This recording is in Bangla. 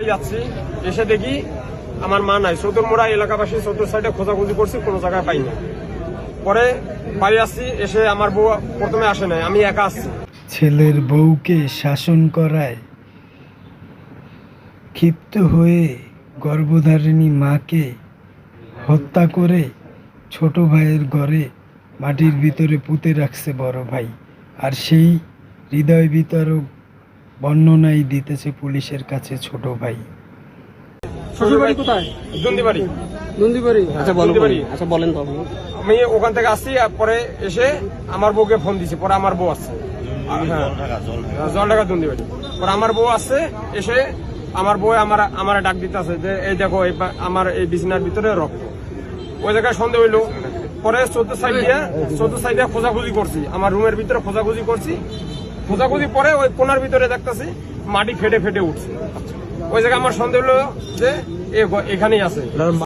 যাচ্ছি, এসে দেখি আমার মা নাই। চতুর্মোড়া এলাকাবাসী চতুর সাইডে খোঁজাখুঁজি করছি, কোনো জায়গায় পাইনি। পরে বাড়ি আসছি, এসে আমার বউ প্রথমে আসে নাই, আমি একা আসছি। ছেলের বউকে শাসন করায় ক্ষিপ্ত হয়ে গর্ভধারিণী মাকে হত্যা করে ছোট ভাইয়ের ঘরে মাটির ভিতরে পুঁতে রাখছে বড় ভাই। আর সেই হৃদয় বিতরক বর্ণনাই দিতেছে পুলিশের কাছে ছোট ভাই। শ্বশুর বাড়ি কোথায়? দুন্দিবাড়ি। নন্দীবাড়ি। আচ্ছা দুন্দিবাড়ি। আচ্ছা বলেন তো আপনি। আমি ওখান থেকে আসছি, পরে এসে আমার বউকে ফোন দিছি, পরে আমার বউ আসছে। জলঢাকা দুন্দিবাড়ি। পরে আমার বউ আসছে, এসে আমার বউ আমার ডাক দিতে আছে যে এই দেখো আমার এই বিছানার ভিতরে রক্ত। ওই জায়গায় সন্দেহ হইলো। পরে চতুর সাইডে খোঁজাখুঁজি করছি, আমার রুমের ভিতরে খোঁজাখুঁজি করছি। খোঁজাখুঁজি পরে ওই কোনার ভিতরে দেখতেছি মাটি ফেটে ফেটে উঠছে। ওই জায়গায় আমার সন্দেহ হলো যে এখানেই আছে।